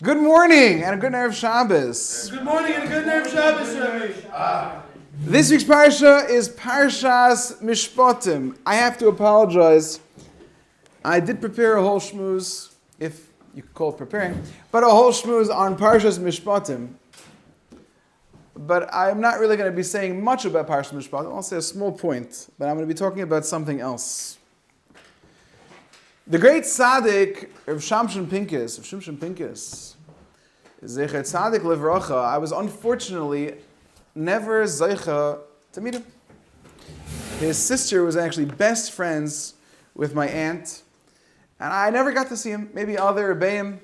Good morning and a good Erev Shabbos. Good morning and a good Erev Shabbos, Rabbi. This week's parsha is Parshas Mishpatim. I have to apologize. I did prepare a whole shmooze, if you could call it preparing, but a whole shmooze on Parshas Mishpatim. But I'm not really going to be saying much about Parshas Mishpatim. I'll say a small point, but I'm going to be talking about something else. The great tzaddik of Shimshon Pincus, Zecher Tzaddik Livracha, I was unfortunately never zeicha to meet him. His sister was actually best friends with my aunt, and I never got to see him. Maybe other Rebbeim,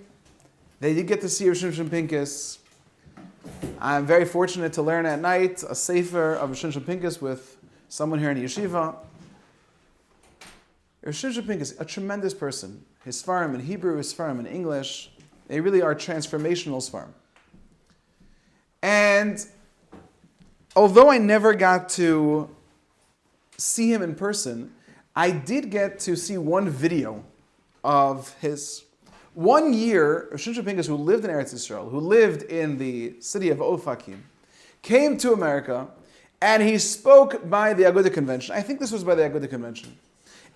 they did get to see Shimshon Pincus. I'm very fortunate to learn at night a sefer of Shimshon Pincus with someone here in the yeshiva. Shimshon Pincus, a tremendous person. His Sfarim in Hebrew, his Sfarim in English, they really are transformational Sfarim. And although I never got to see him in person, I did get to see one video of his. 1 year, Shimshon Pincus, who lived in Eretz Yisrael, who lived in the city of Ofakim, came to America, and he spoke by the Agudah Convention. I think this was by the Agudah Convention.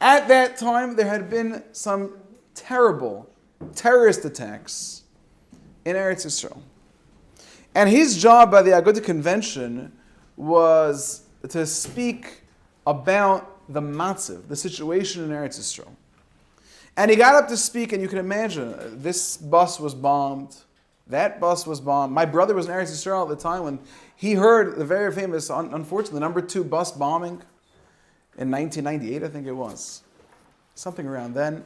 At that time, there had been some terrible terrorist attacks in Eretz Yisrael. And his job by the Agudah Convention was to speak about the matziv, the situation in Eretz Yisrael. And he got up to speak, and you can imagine, this bus was bombed, that bus was bombed. My brother was in Eretz Yisrael at the time when he heard the very famous, unfortunately, number 2 bus bombing in 1998, I think it was. Something around then,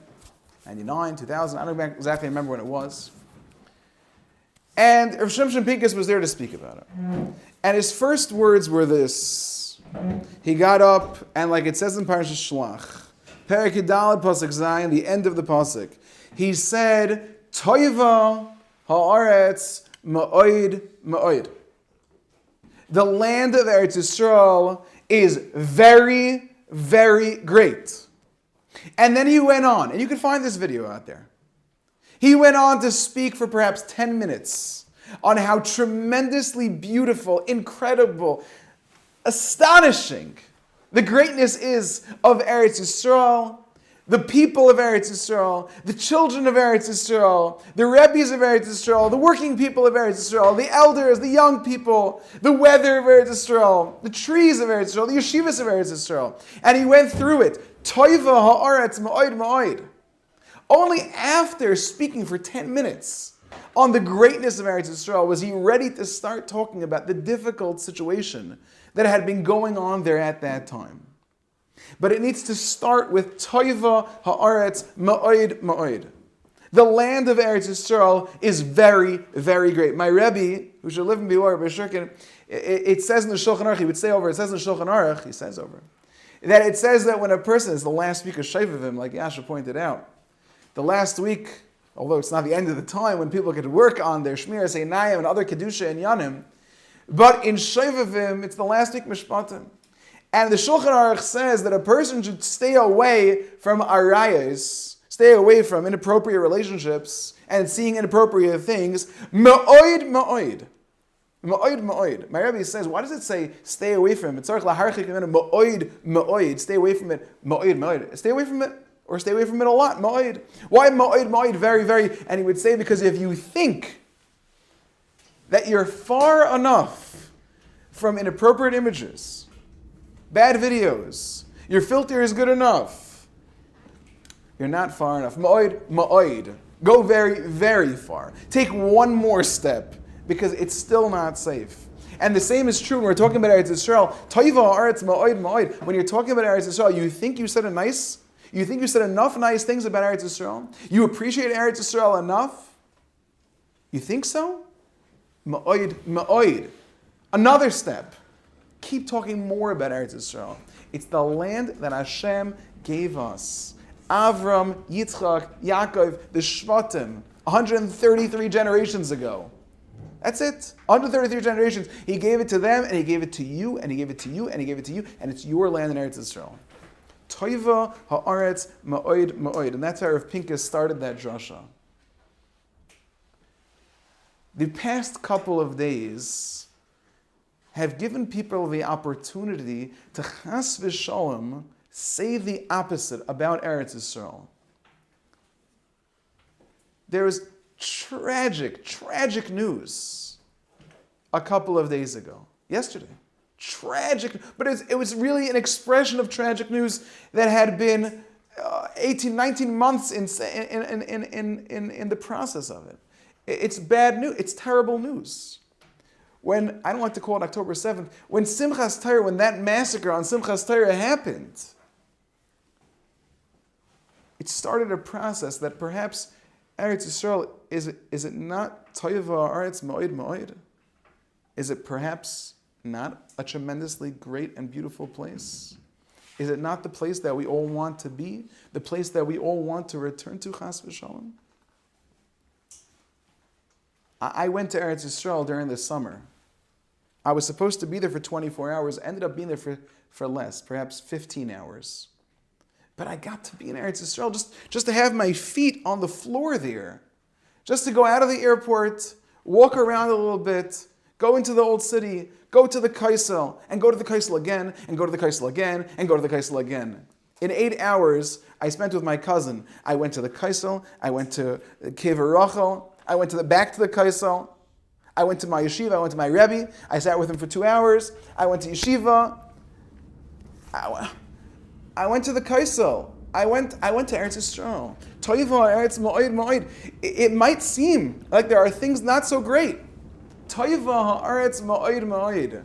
99, 2000, I don't exactly remember when it was. And Rav Shimshon Pincus was there to speak about it. And his first words were this. He got up, and like it says in Parshas Shlach, Perek Yudaled Pasuk Zayin, the end of the pasuk, he said, Toiva ha'aretz ma'oid ma'oid. The land of Eretz Yisrael is very, very great. And then he went on, and you can find this video out there. He went on to speak for perhaps 10 minutes on how tremendously beautiful, incredible, astonishing the greatness is of Eretz Yisrael, the people of Eretz Yisrael, the children of Eretz Yisrael, the Rebbes of Eretz Yisrael, the working people of Eretz Yisrael, the elders, the young people, the weather of Eretz Yisrael, the trees of Eretz Yisrael, the yeshivas of Eretz Yisrael. And he went through it. Toiva ha'aretz ma'oid ma'oid. Only after speaking for 10 minutes on the greatness of Eretz Yisrael was he ready to start talking about the difficult situation that had been going on there at that time. But it needs to start with Toiva ha'aretz ma'oid ma'oid. The land of Eretz Yisrael is very, very great. My Rabbi, who should live in Bior, it says in the Shulchan Aruch, he would say over, it says in the Shulchan Aruch, he says over, that it says that when a person is the last week of Shavavim, like Yasha pointed out, the last week, although it's not the end of the time when people could work on their Shmiras Einayim and other Kedusha and Yanim, but in Shavavim, it's the last week Mishpatim. And the Shulchan Aruch says that a person should stay away from arayas, stay away from inappropriate relationships and seeing inappropriate things. Ma'oid, ma'oid. Ma'oid, ma'oid. My Rabbi says, why does it say stay away from it? Ma'oid, ma'oid. Stay away from it. Ma'oid, ma'oid. Stay away from it. Or stay away from it a lot. Ma'oid. Why ma'oid, ma'oid? Very, very. And he would say, because if you think that you're far enough from inappropriate images, bad videos, your filter is good enough, you're not far enough. Ma'oid, ma'oid. Go very, very far. Take one more step, because it's still not safe. And the same is true when we're talking about Eretz Yisrael. Toiva ha'aretz ma'oid ma'oid. When you're talking about Eretz Yisrael, you think you said enough nice things about Eretz Yisrael? You appreciate Eretz Yisrael enough? You think so? Ma'oid, ma'oid. Another step. Keep talking more about Eretz Yisrael. It's the land that Hashem gave us. Avram, Yitzchak, Yaakov, the Shvatim, 133 generations ago. That's it. 133 generations. He gave it to them, and he gave it to you, and he gave it to you, and he gave it to you, and it's your land in Eretz Yisrael. Toiva ha'aretz ma'oid ma'oid. And that's how Rav Pincus started that drasha. The past couple of days have given people the opportunity to chas v'shalom say the opposite about Eretz Yisrael. There was tragic news a couple of days ago, yesterday. Tragic, but it was really an expression of tragic news that had been 18, 19 months in the process of it. It's bad news. It's terrible news. When, I don't like to call it October 7th, when Simchas Torah, when that massacre on Simchas Torah happened, it started a process that perhaps Eretz Yisrael, is it not Toiva Aretz Moed Moed? Is it perhaps not a tremendously great and beautiful place? Is it not the place that we all want to be? The place that we all want to return to, Chas v'Shalom? I went to Eretz Yisrael during the summer. I was supposed to be there for 24 hours, ended up being there for less, perhaps 15 hours. But I got to be in Eretz Yisrael just to have my feet on the floor there. Just to go out of the airport, walk around a little bit, go into the old city, go to the Kaisel, and go to the Kaisel again, and go to the Kaisel again, and go to the Kaisel again. In 8 hours, I spent with my cousin. I went to the Kaisel, I went to Kever Rachel, I went back to the Kaisel, I went to my yeshiva, I went to my Rabbi, I sat with him for 2 hours, I went to yeshiva, I went to the Kaisel. I went to Eretz Yisrael. Toiva Eretz Moed Moed. It might seem like there are things not so great. Toiva Eretz Moed Moed.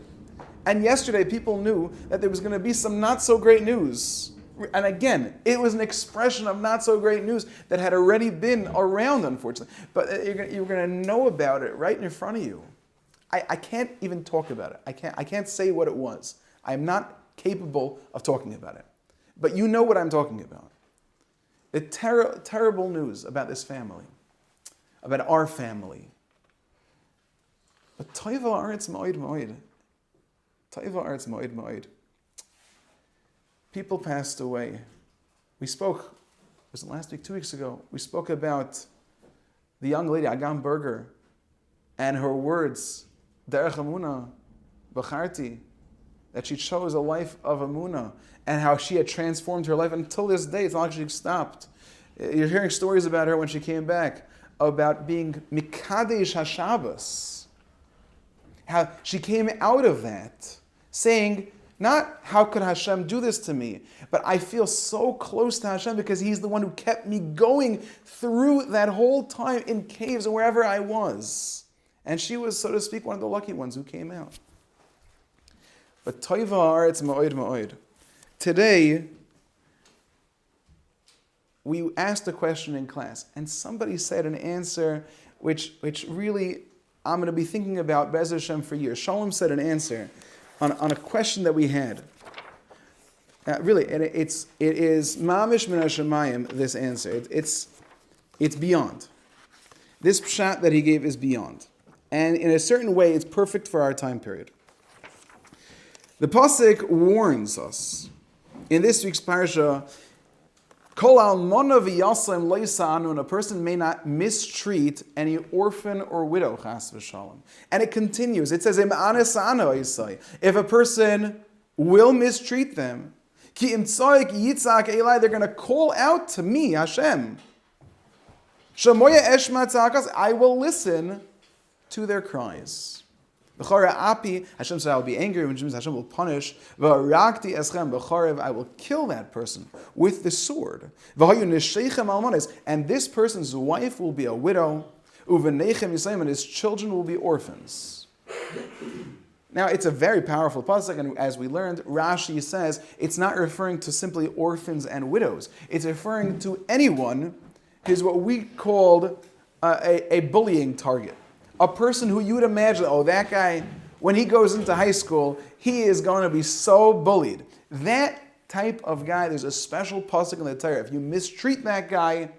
And yesterday people knew that there was going to be some not so great news. And again, it was an expression of not so great news that had already been around, unfortunately. But you're going to know about it right in front of you. I can't even talk about it. I can't say what it was. I'm not capable of talking about it. But you know what I'm talking about. The terrible news about this family, about our family. But Toiva Aretz Moed Moed. Toiva Aretz Moed Moed. People passed away. We spoke, was it last week, 2 weeks ago, we spoke about the young lady, Agam Berger, and her words, Derech Emunah, Bacharti, that she chose a life of Emunah, and how she had transformed her life until this day. It's not like she stopped. You're hearing stories about her when she came back, about being Mikadesh HaShabbos. How she came out of that, saying, not how could Hashem do this to me, but I feel so close to Hashem because He's the one who kept me going through that whole time in caves and wherever I was. And she was, so to speak, one of the lucky ones who came out. But Toiva Aretz Moed Moed. Today, we asked a question in class, and somebody said an answer which really I'm going to be thinking about Be'ez Hashem for years. Shalom said an answer on a question that we had. Really, it is mamish min hashamayim, this answer. It's beyond. This pshat that he gave is beyond. And in a certain way, it's perfect for our time period. The pasuk warns us in this week's parsha, Kol almona v'yasem lo yisa'anu, a person may not mistreat any orphan or widow, chas v'shalom. And it continues. It says, if a person will mistreat them, ki im tzoik yitzak elai, they're going to call out to me, Hashem. Shamoya eshma tzakas, I will listen to their cries. Hashem said, I will be angry, which means Hashem will punish. I will kill that person with the sword. And this person's wife will be a widow, and his children will be orphans. Now, it's a very powerful pasuk, and as we learned, Rashi says it's not referring to simply orphans and widows. It's referring to anyone who's what we called a bullying target. A person who you would imagine, oh, that guy, when he goes into high school, he is going to be so bullied. That type of guy, there's a special pasuk in the Torah. If you mistreat that guy,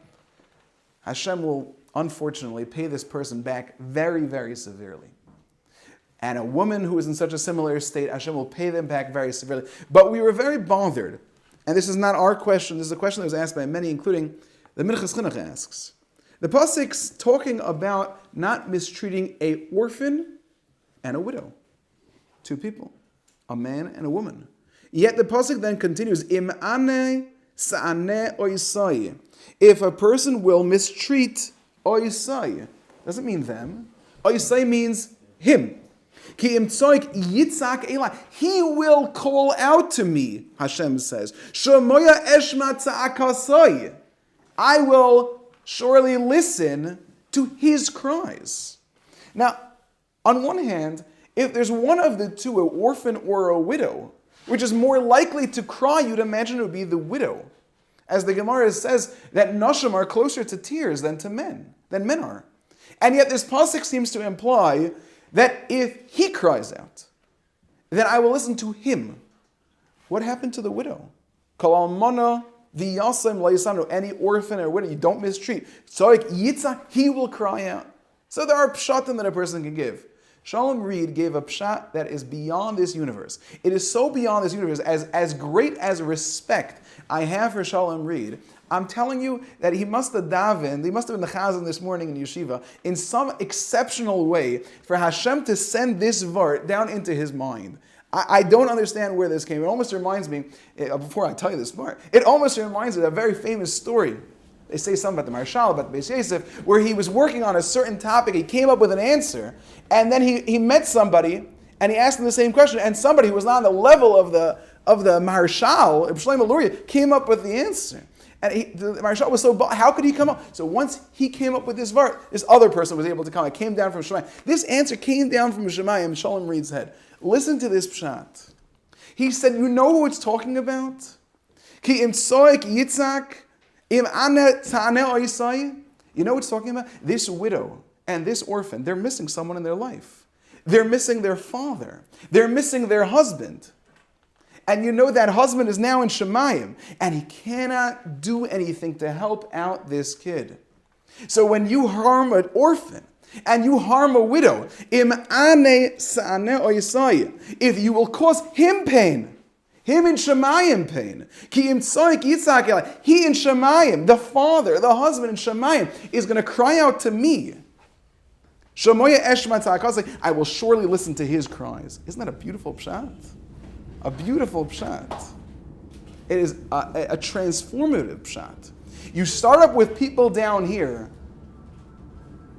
Hashem will, unfortunately, pay this person back very, very severely. And a woman who is in such a similar state, Hashem will pay them back very severely. But we were very bothered, and this is not our question, this is a question that was asked by many, including the Minchas Chinuch asks. The pasuk's talking about not mistreating a orphan and a widow. Two people, a man and a woman. Yet the pasuk then continues, Im ane sa'ane oisai. If a person will mistreat oisai, doesn't mean them. Oisai means him. Ki im tzoik yitzak elai. He will call out to me, Hashem says. Shomoya eshma tza'akasai. I will surely listen to his cries. Now, on one hand, if there's one of the two, an orphan or a widow, which is more likely to cry, you'd imagine it would be the widow. As the Gemara says that Nashim are closer to tears than men are. And yet this pasuk seems to imply that if he cries out, then I will listen to him. What happened to the widow? Kol almana v'yasem la'yisanu. Any orphan or widow you don't mistreat. Tzoik yitza, he will cry out. So there are pshatim that a person can give. Shalom Reed gave a pshat that is beyond this universe. It is so beyond this universe, as great as respect I have for Shalom Reed, I'm telling you that he must have davened, he must have been the chazan this morning in yeshiva, in some exceptional way for Hashem to send this vart down into his mind. I don't understand where this came. It almost reminds me, before I tell you this part, it almost reminds me of a very famous story. They say something about the Marshal, about the Beis Yosef, where he was working on a certain topic, he came up with an answer, and then he met somebody, and he asked him the same question, and somebody who was not on the level of the Marshal, Shlomo Luria, came up with the answer. And the Marshal was so, how could he come up? So once he came up with this vart, this other person was able to come. It came down from Shemayim. This answer came down from Shemayim, Shalom Reed's head. Listen to this pshat. He said, you know who it's talking about? Ki im tzoik yitzak, im ane ta'ane oisai. You know what it's talking about? This widow and this orphan, they're missing someone in their life. They're missing their father. They're missing their husband. And you know that husband is now in Shemayim, and he cannot do anything to help out this kid. So when you harm an orphan, and you harm a widow, im ane sa'ane oisai, if you will cause him pain, him in Shemayim pain, ki im tzoik yitzak elai, he in Shemayim, the father, the husband in Shemayim, is going to cry out to me. Shomoya eshma tza'akasai, I will surely listen to his cries. Isn't that a beautiful pshat? A beautiful pshat. It is a transformative pshat. You start up with people down here.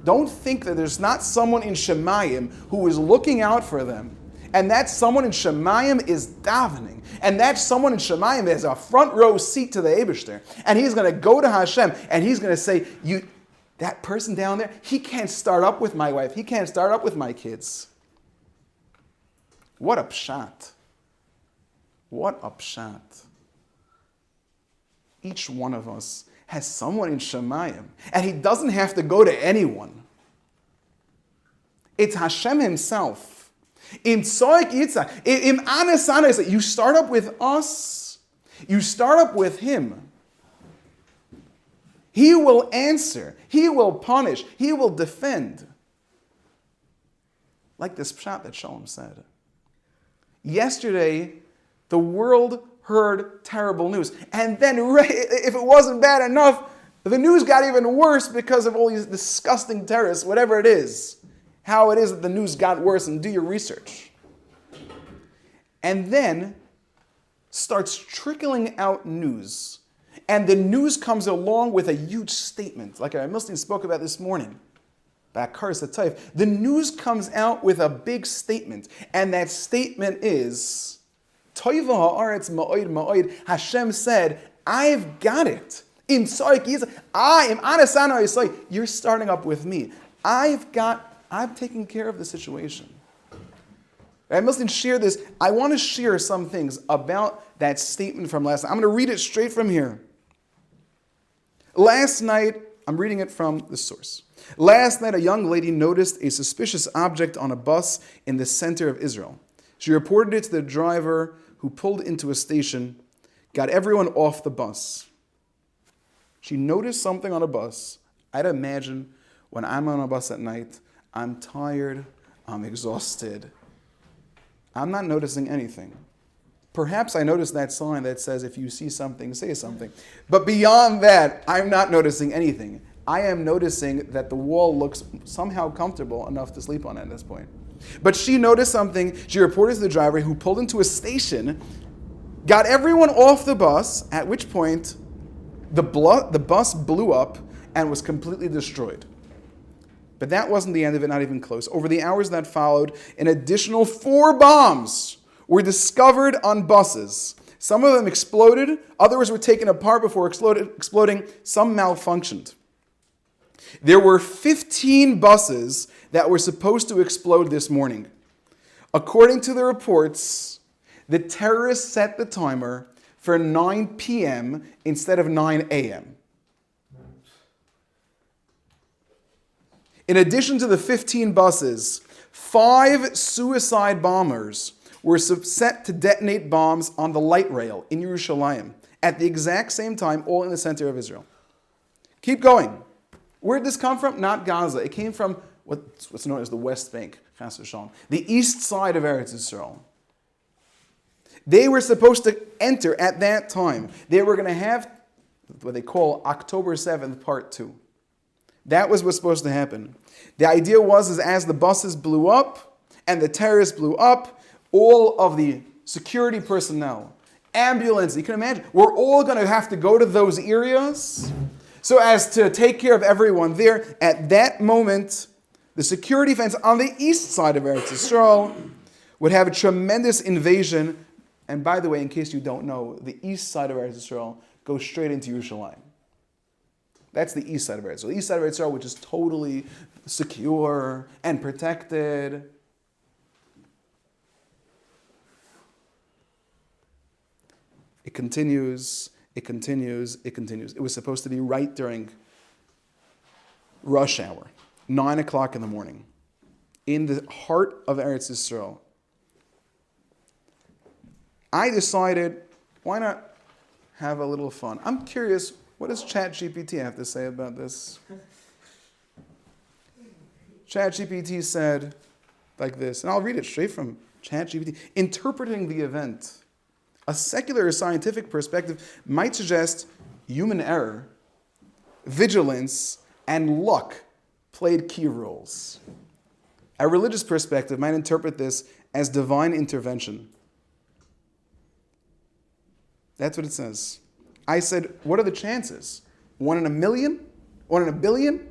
Don't think that there's not someone in Shemayim who is looking out for them. And that someone in Shemayim is davening. And that someone in Shemayim has a front row seat to the Eibishter. And he's going to go to Hashem and he's going to say, that person down there, he can't start up with my wife. He can't start up with my kids. What a pshat. What a pshat. Each one of us has someone in Shemayim, and he doesn't have to go to anyone. It's Hashem himself. Im tzoik yitzak, im anesana, you start up with us, you start up with him. He will answer, he will punish, he will defend. Like this pshat that Shalom said. Yesterday, the world heard terrible news. And then, if it wasn't bad enough, the news got even worse because of all these disgusting terrorists, whatever it is. How it is that the news got worse, and do your research. And then starts trickling out news. And the news comes along with a huge statement, like Rabbi Milstein spoke about this morning. The news comes out with a big statement. And that statement is, Toiva ha'aretz ma'od ma'od. Hashem said, I've got it. Im tzoik yitzak, im anasana yisai. You're starting up with me. I'm taking care of the situation. I mustn't share this. I want to share some things about that statement from last night. I'm going to read it straight from here. Last night, I'm reading it from the source. Last night, a young lady noticed a suspicious object on a bus in the center of Israel. She reported it to the driver, who pulled into a station, got everyone off the bus. She noticed something on a bus. I'd imagine when I'm on a bus at night, I'm tired, I'm exhausted. I'm not noticing anything. Perhaps I noticed that sign that says, if you see something, say something. But beyond that, I'm not noticing anything. I am noticing that the wall looks somehow comfortable enough to sleep on at this point. But she noticed something. She reported to the driver, who pulled into a station, got everyone off the bus, at which point the bus blew up and was completely destroyed. But that wasn't the end of it, not even close. Over the hours that followed, an additional 4 bombs were discovered on buses. Some of them exploded, others were taken apart before exploding, some malfunctioned. There were 15 buses that were supposed to explode this morning. According to the reports, the terrorists set the timer for 9 p.m. instead of 9 a.m. In addition to the 15 buses, 5 suicide bombers were set to detonate bombs on the light rail in Yerushalayim at the exact same time, all in the center of Israel. Keep going. Where did this come from? Not Gaza. It came from what's known as the West Bank, Chas v'Shalom, the east side of Eretz Yisrael. They were supposed to enter at that time. They were going to have what they call October 7th, Part 2. That was what's supposed to happen. The idea was as the buses blew up and the terrorists blew up, all of the security personnel, ambulance, you can imagine, we're all going to have to go to those areas so as to take care of everyone there. At that moment, the security fence on the east side of Eretz Yisrael would have a tremendous invasion. And by the way, in case you don't know, the east side of Eretz Yisrael goes straight into Yerushalayim. That's the east side of Eretz Yisrael. The east side of Eretz Yisrael, which is totally secure and protected. It continues, it continues, it continues. It was supposed to be right during rush hour, 9 o'clock in the morning, in the heart of Eretz Yisrael. I decided, why not have a little fun? I'm curious, what does ChatGPT have to say about this? ChatGPT said like this, and I'll read it straight from ChatGPT. Interpreting the event, a secular or scientific perspective might suggest human error, vigilance, and luck played key roles. A religious perspective might interpret this as divine intervention. That's what it says. I said, what are the chances? 1 in a million? 1 in a billion?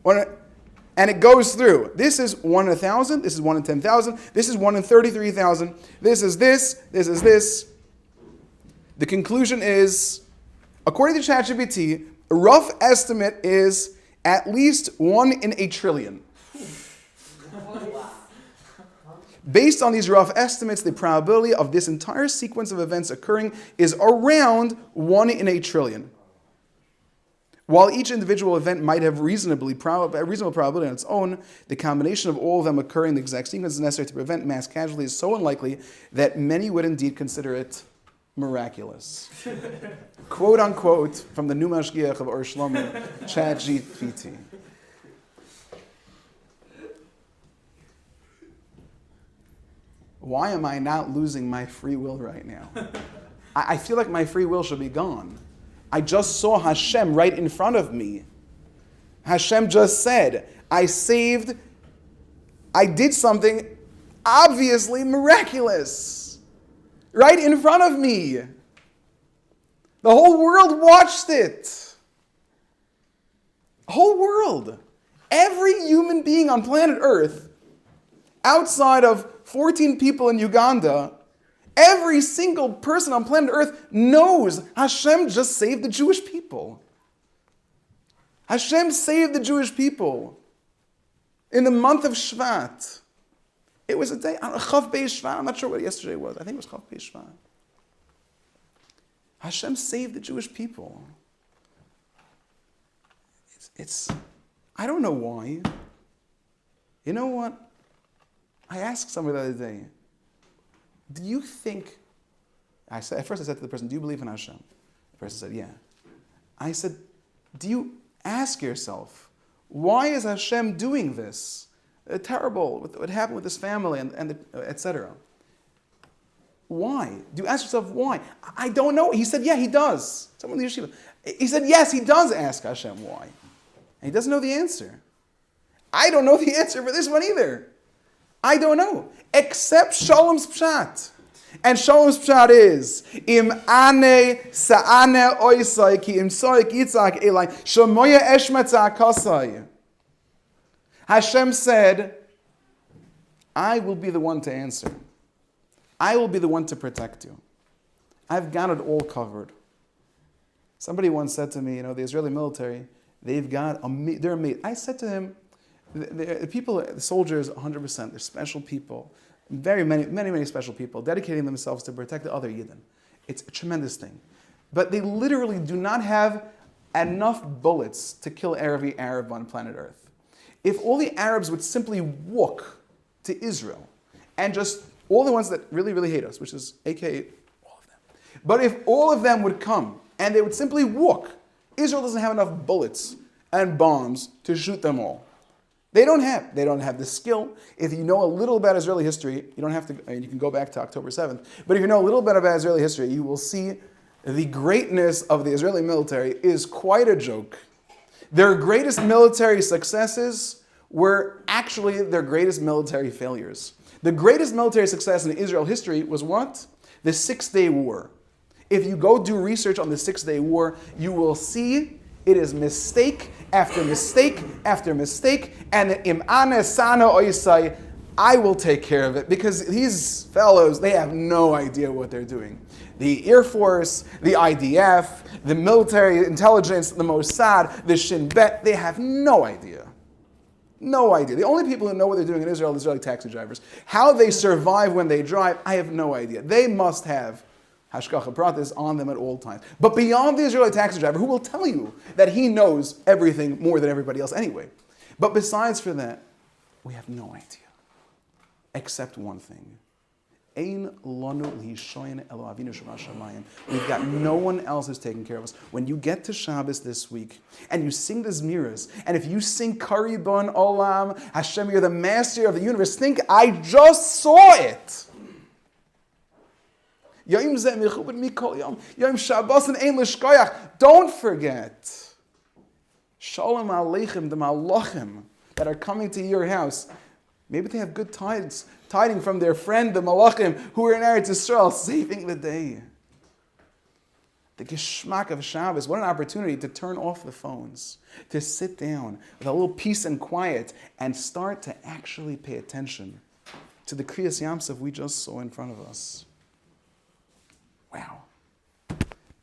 And it goes through. This is 1 in 1,000. This is 1 in 10,000. This is 1 in 33,000. This is this. This is this. The conclusion is, according to ChatGPT, a rough estimate is at least 1 in a trillion. Based on these rough estimates, the probability of this entire sequence of events occurring is around 1 in a trillion. While each individual event might have a reasonable probability on its own, the combination of all of them occurring in the exact sequence necessary to prevent mass casualties is so unlikely that many would indeed consider it miraculous. Quote unquote from the new Mashgiach of Or Shlomo, ChatGPT. Why am I not losing my free will right now? I feel like my free will should be gone. I just saw Hashem right in front of me. Hashem just said, I did something obviously miraculous. Right in front of me. The whole world watched it. The whole world. Every human being on planet Earth, outside of 14 people in Uganda, every single person on planet Earth knows Hashem just saved the Jewish people. Hashem saved the Jewish people. In the month of Shvat. It was a day, Chav Beis Shvat, I'm not sure what yesterday was. I think it was Chav Beis Shvat. Hashem saved the Jewish people. I don't know why. You know what? I asked somebody the other day, do you think, at first I said to the person, do you believe in Hashem? The person said, yeah. I said, do you ask yourself, why is Hashem doing this? Terrible, what happened with this family, and etc. Why? Do you ask yourself why? I don't know. He said, yeah, he does. Someone in the yeshiva. He said, yes, he does ask Hashem why. And he doesn't know the answer. I don't know the answer for this one either. I don't know. Except Shalom's Pshat. And Shalom's Pshat is, Im ane sa'ane oisai ki im soik yitzak elai shamoya eshmatza akasai. Hashem said, I will be the one to answer. I will be the one to protect you. I've got it all covered. Somebody once said to me, the Israeli military, they're amazing. I said to him, the soldiers, 100%, they're special people. Many special people dedicating themselves to protect the other Yidden. It's a tremendous thing. But they literally do not have enough bullets to kill every Arab on planet Earth. If all the Arabs would simply walk to Israel, and just all the ones that really, really hate us, which is aka all of them. But if all of them would come, and they would simply walk, Israel doesn't have enough bullets and bombs to shoot them all. They don't have the skill. If you know a little about Israeli history, you don't have to, you can go back to October 7th, but if you know a little bit about Israeli history, you will see the greatness of the Israeli military is quite a joke. Their greatest military successes were actually their greatest military failures. The greatest military success in Israel history was what? The 6-Day War. If you go do research on the 6-Day War, you will see it is mistake after mistake after mistake, and im ane sana oisai, I will take care of it, because these fellows, they have no idea what they're doing. The Air Force, the IDF, the military intelligence, the Mossad, the Shin Bet, they have no idea. No idea. The only people who know what they're doing in Israel are Israeli taxi drivers. How they survive when they drive, I have no idea. They must have hashgacha pratis on them at all times. But beyond the Israeli taxi driver, who will tell you that he knows everything more than everybody else anyway. But besides for that, we have no idea. Except one thing. Ein lanu lihishoyin elo avinu shebashamayim. We've got no one else who's taking care of us. When you get to Shabbos this week, and you sing the Zmiras, and if you sing Karibon Olam, Hashem, you're the master of the universe, think, I just saw it. Don't forget. Shalom Aleichem, the Malachim that are coming to your house. Maybe they have good tidings from their friend, the Malachim, who are in Eretz Yisrael, saving the day. The Geschmack of Shabbos, what an opportunity to turn off the phones, to sit down with a little peace and quiet, and start to actually pay attention to the Kriyas Yamsuf we just saw in front of us. Wow.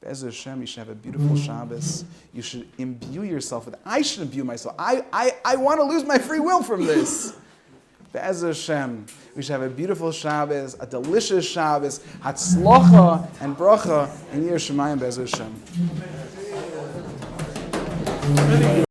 Be'ez Hashem, you should have a beautiful Shabbos. You should imbue yourself with it. I should imbue myself. I want to lose my free will from this. Be'ez Hashem, we should have a beautiful Shabbos, a delicious Shabbos, Hatzlacha and Bracha, and Yir Shemayim Be'ez Hashem.